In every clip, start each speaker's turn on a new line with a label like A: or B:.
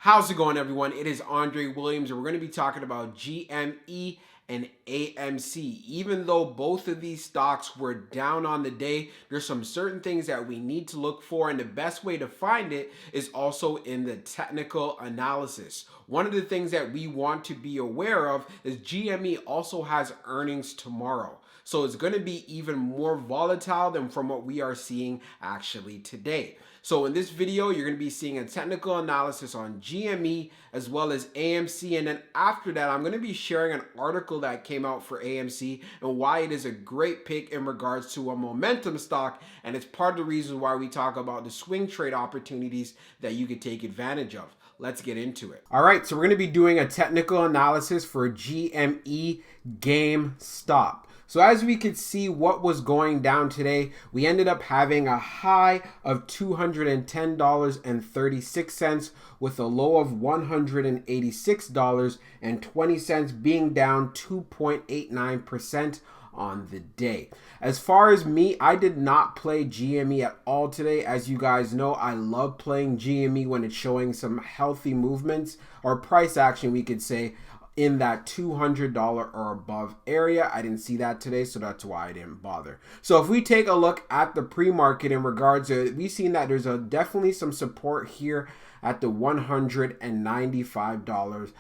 A: How's it going, everyone? It is Andre Williams, and we're going to be talking about GME and AMC. Even though both of these stocks were down on the day, there's some certain things that we need to look for, and the best way to find it is also in the technical analysis. One of the things that we want to be aware of is GME also has earnings tomorrow. So it's going to be even more volatile than from what we are seeing actually today. So in this video, you're going to be seeing a technical analysis on GME as well as AMC. And then after that, I'm going to be sharing an article that came out for AMC and why it is a great pick in regards to a momentum stock. And it's part of the reason why we talk about the swing trade opportunities that you could take advantage of. Let's get into it. All right, so we're going to be doing a technical analysis for GME GameStop. So as we could see what was going down today, we ended up having a high of $210.36 with a low of $186.20, being down 2.89% on the day. As far as me, I did not play GME at all today. As you guys know, I love playing GME when it's showing some healthy movements or price action, we could say, in that $200 or above area. I didn't see that today, so that's why I didn't bother. So if we take a look at the pre-market in regards to, we've seen that there's definitely some support here at the $195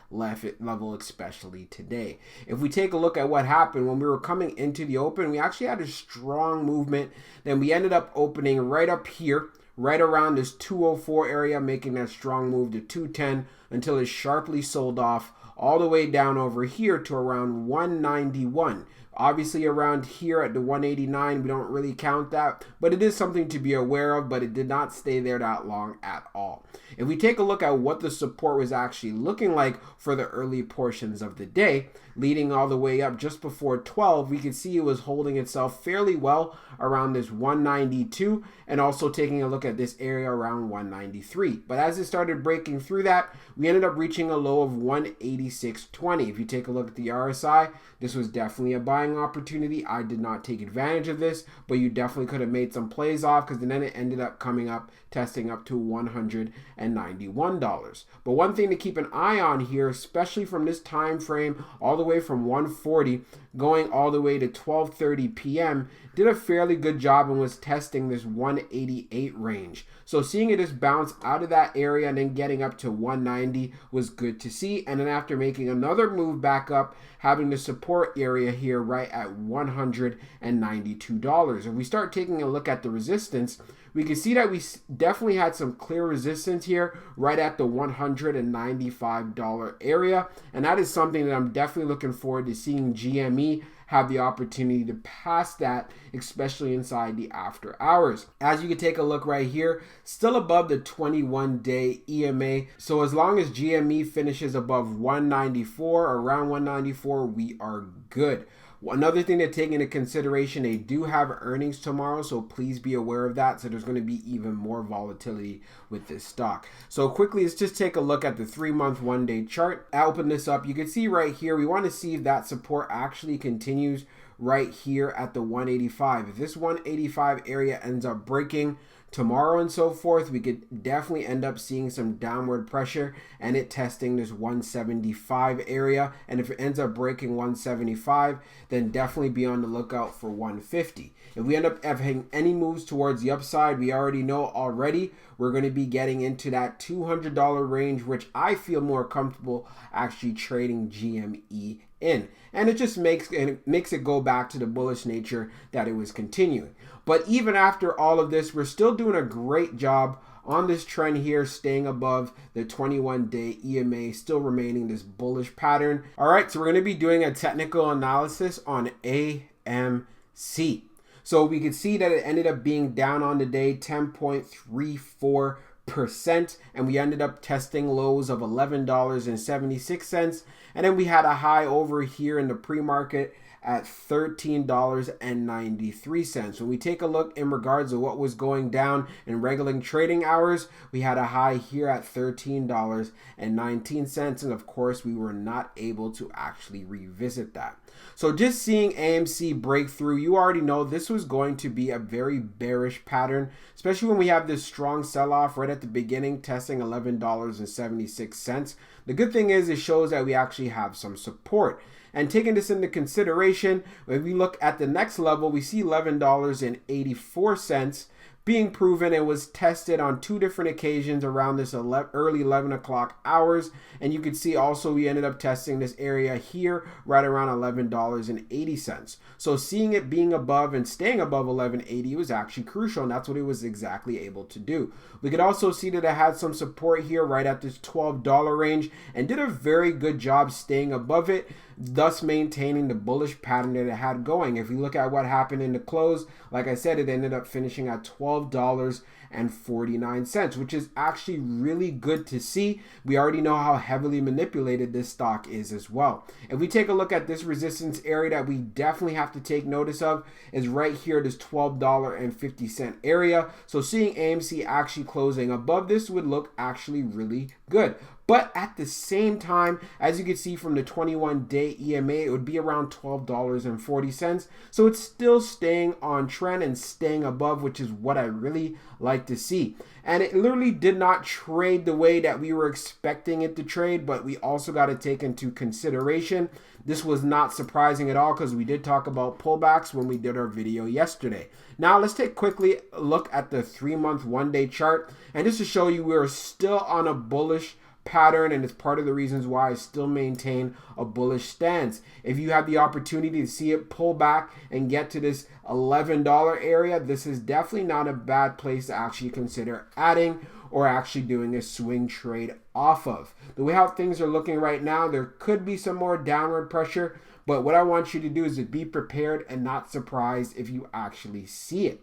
A: level, especially today. If we take a look at what happened when we were coming into the open, we actually had a strong movement. Then we ended up opening right up here, right around this 204 area, making that strong move to 210 until it sharply sold off all the way down over here to around 191. Obviously around here at the 189, we don't really count that, but it is something to be aware of, but it did not stay there that long at all. If we take a look at what the support was actually looking like for the early portions of the day, leading all the way up just before 12, we can see it was holding itself fairly well around this 192 and also taking a look at this area around 193. But as it started breaking through that, we ended up reaching a low of 186.20. If you take a look at the RSI, this was definitely a buying opportunity. I did not take advantage of this, but you definitely could have made some plays off because then it ended up coming up, testing up to $191. But one thing to keep an eye on here, especially from this time frame, all the way from 140 going all the way to 12:30 p.m., did a fairly good job and was testing this 188 range. So seeing it just bounce out of that area and then getting up to 190 was good to see. And then after making another move back up, having the support area here right at $192. If we start taking a look at the resistance, we can see that we definitely had some clear resistance here right at the $195 area. And that is something that I'm definitely looking forward to seeing GME have the opportunity to pass that, especially inside the after hours. As you can take a look right here, still above the 21-day EMA. So as long as GME finishes above 194, around 194, we are good. Another thing to take into consideration, they do have earnings tomorrow, so please be aware of that. So there's going to be even more volatility with this stock. So quickly, let's just take a look at the 3-month, 1-day chart. I open this up. You can see right here, we want to see if that support actually continues right here at the 185. If this 185 area ends up breaking tomorrow and so forth, we could definitely end up seeing some downward pressure and it testing this 175 area. And if it ends up breaking 175, then definitely be on the lookout for 150. If we end up having any moves towards the upside, we already know already we're going to be getting into that $200 range, which I feel more comfortable actually trading GME in. And it just makes it go back to the bullish nature that it was continuing. But even after all of this, we're still doing a great job on this trend here, staying above the 21-day EMA, still remaining this bullish pattern. All right, so we're going to be doing a technical analysis on AMC. So we can see that it ended up being down on the day 10.34%, and we ended up testing lows of $11.76, and then we had a high over here in the pre-market at $13.93. When we take a look in regards to what was going down in regular trading hours, we had a high here at $13.19, and of course we were not able to actually revisit that. So just seeing AMC break through, you already know this was going to be a very bearish pattern, especially when we have this strong sell-off right at the beginning, testing $11.76. The good thing is it shows that we actually have some support. And taking this into consideration, when we look at the next level, we see $11.84 being proven. It was tested on 2 different occasions around this early 11 o'clock hours. And you can see also we ended up testing this area here right around $11.80. So seeing it being above and staying above $11.80 was actually crucial, and that's what it was exactly able to do. We could also see that it had some support here right at this $12 range and did a very good job staying above it, thus maintaining the bullish pattern that it had going. If we look at what happened in the close, like I said, it ended up finishing at $12.49, which is actually really good to see. We already know how heavily manipulated this stock is as well. If we take a look at this resistance area that we definitely have to take notice of is right here, this $12.50 area. So seeing AMC actually closing above this would look actually really good. But at the same time, as you can see from the 21-day EMA, it would be around $12.40. So it's still staying on trend and staying above, which is what I really like to see. And it literally did not trade the way that we were expecting it to trade, but we also got to take into consideration this was not surprising at all because we did talk about pullbacks when we did our video yesterday. Now let's take quickly a look at the 3-month 1-day chart, and just to show you we're still on a bullish pattern, and it's part of the reasons why I still maintain a bullish stance. If you have the opportunity to see it pull back and get to this $11 area, this is definitely not a bad place to actually consider adding or actually doing a swing trade off of. The way how things are looking right now, there could be some more downward pressure, but what I want you to do is to be prepared and not surprised if you actually see it.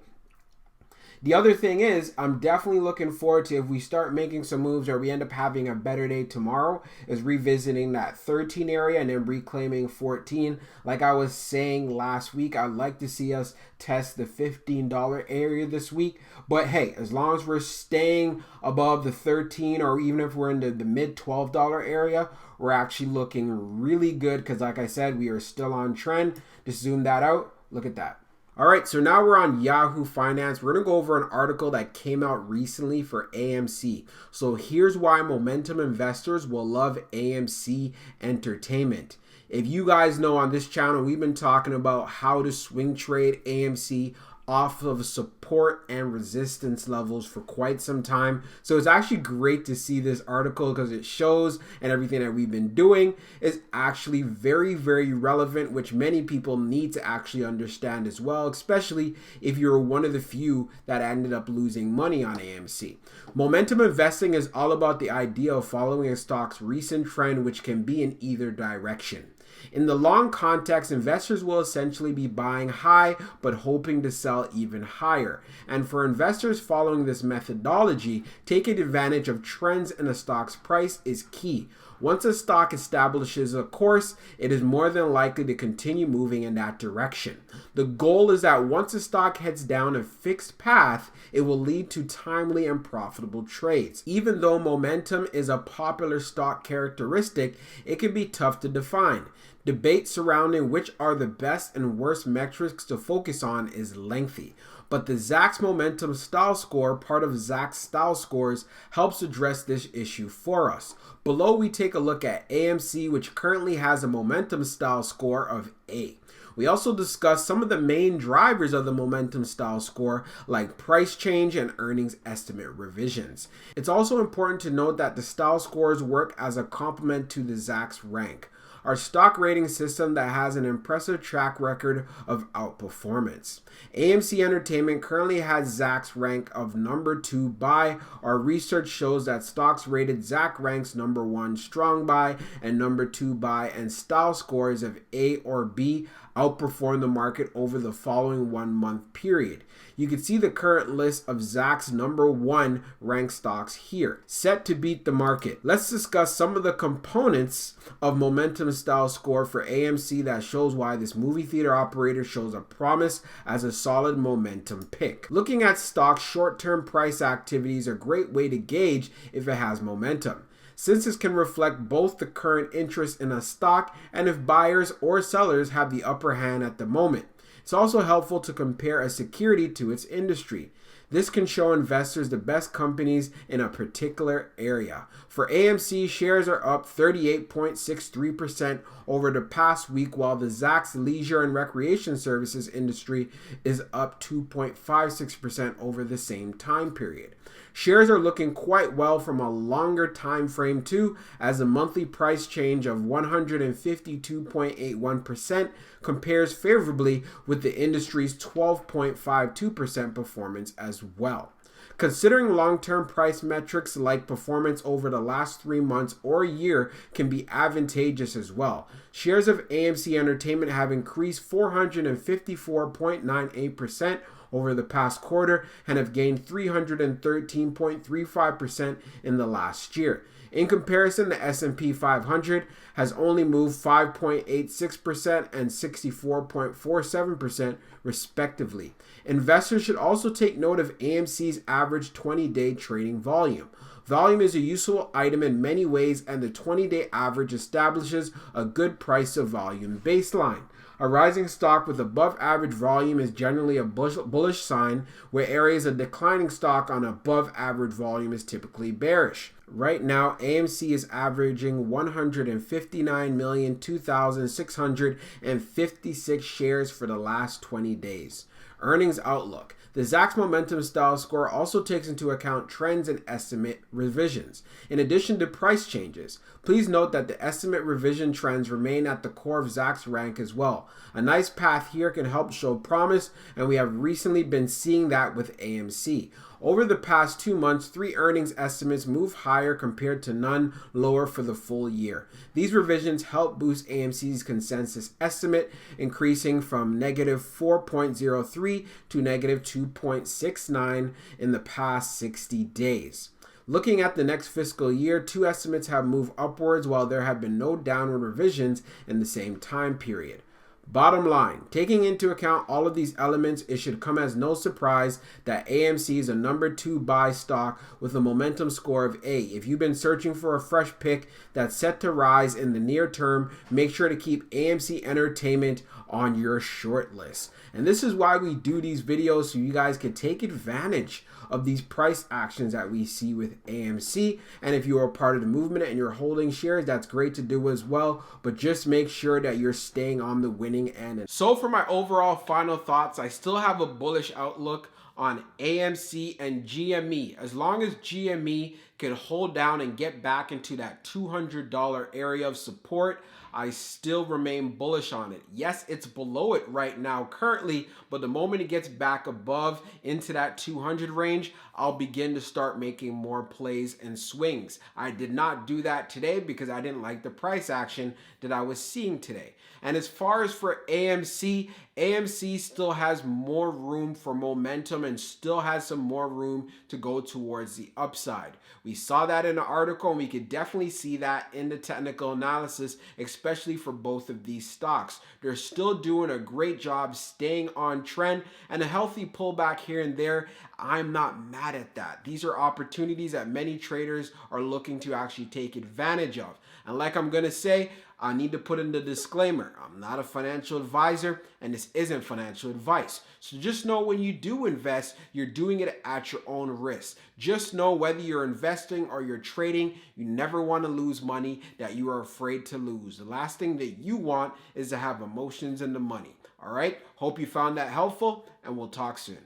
A: The other thing is, I'm definitely looking forward to, if we start making some moves or we end up having a better day tomorrow, is revisiting that 13 area and then reclaiming 14. Like I was saying last week, I'd like to see us test the $15 area this week. But hey, as long as we're staying above the 13, or even if we're in the mid $12 area, we're actually looking really good because, like I said, we are still on trend. Just zoom that out. Look at that. All right, so now we're on Yahoo Finance. We're going to go over an article that came out recently for AMC. So here's why momentum investors will love AMC Entertainment. If you guys know, on this channel, we've been talking about how to swing trade AMC off of support and resistance levels for quite some time. So it's actually great to see this article because it shows, and everything that we've been doing is actually very, very relevant, which many people need to actually understand as well, especially if you're one of the few that ended up losing money on AMC. Momentum investing is all about the idea of following a stock's recent trend, which can be in either direction. In the long context, investors will essentially be buying high but hoping to sell even higher. And for investors following this methodology, taking advantage of trends in a stock's price is key. Once a stock establishes a course, it is more than likely to continue moving in that direction. The goal is that once a stock heads down a fixed path, it will lead to timely and profitable trades. Even though momentum is a popular stock characteristic, it can be tough to define. Debate surrounding which are the best and worst metrics to focus on is lengthy. But the Zacks Momentum Style Score, part of Zacks Style Scores, helps address this issue for us. Below, we take a look at AMC, which currently has a Momentum Style Score of A. We also discuss some of the main drivers of the Momentum Style Score, like price change and earnings estimate revisions. It's also important to note that the style scores work as a complement to the Zacks rank, our stock rating system that has an impressive track record of outperformance. AMC Entertainment currently has Zacks rank of number 2 buy. Our research shows that stocks rated Zacks ranks number 1 strong buy and number 2 buy, and style scores of A or B outperformed the market over the following 1 month period. You can see the current list of Zacks #1 ranked stocks here, set to beat the market. Let's discuss some of the components of momentum style score for AMC that shows why this movie theater operator shows a promise as a solid momentum pick. Looking at stocks, short-term price activity is a great way to gauge if it has momentum, since this can reflect both the current interest in a stock and if buyers or sellers have the upper hand at the moment. It's also helpful to compare a security to its industry. This can show investors the best companies in a particular area. For AMC, shares are up 38.63% over the past week, while the Zacks leisure and recreation services industry is up 2.56% over the same time period. Shares are looking quite well from a longer time frame too, as a monthly price change of 152.81% compares favorably with the industry's 12.52% performance as well. Considering long-term price metrics like performance over the last 3 months or year can be advantageous as well. Shares of AMC Entertainment have increased 454.98% over the past quarter and have gained 313.35% in the last year. In comparison, the S&P 500 has only moved 5.86% and 64.47% respectively. Investors should also take note of AMC's average 20-day trading volume. Volume is a useful item in many ways, and the 20-day average establishes a good price of volume baseline. A rising stock with above average volume is generally a bullish sign, where areas of declining stock on above average volume is typically bearish. Right now, AMC is averaging 159,002,656 shares for the last 20 days. Earnings outlook. The Zacks Momentum Style Score also takes into account trends and estimate revisions, in addition to price changes. Please note that the estimate revision trends remain at the core of Zacks rank as well. A nice path here can help show promise, and we have recently been seeing that with AMC. Over the past 2 months, 3 earnings estimates move higher compared to none lower for the full year. These revisions help boost AMC's consensus estimate, increasing from -4.03 to -2.69 in the past 60 days. Looking at the next fiscal year, 2 estimates have moved upwards while there have been no downward revisions in the same time period. Bottom line, taking into account all of these elements, it should come as no surprise that AMC is a number 2 buy stock with a momentum score of A. If you've been searching for a fresh pick that's set to rise in the near term, make sure to keep AMC Entertainment on your short list. And this is why we do these videos, so you guys can take advantage of these price actions that we see with AMC. And if you are part of the movement and you're holding shares, that's great to do as well, but just make sure that you're staying on the winning end. So for my overall final thoughts, I still have a bullish outlook on AMC and GME. As long as GME can hold down and get back into that $200 area of support, I still remain bullish on it. Yes, it's below it right now currently, but the moment it gets back above into that 200 range, I'll begin to start making more plays and swings. I did not do that today because I didn't like the price action that I was seeing today. And as far as for AMC, AMC still has more room for momentum and still has some more room to go towards the upside. We saw that in the article, and we could definitely see that in the technical analysis, especially for both of these stocks. They're still doing a great job staying on trend, and a healthy pullback here and there, I'm not mad at that. These are opportunities that many traders are looking to actually take advantage of. And like I'm going to say, I need to put in the disclaimer. I'm not a financial advisor, and this isn't financial advice. So just know when you do invest, you're doing it at your own risk. Just know whether you're investing or you're trading, you never want to lose money that you are afraid to lose. The last thing that you want is to have emotions in the money. All right? Hope you found that helpful, and we'll talk soon.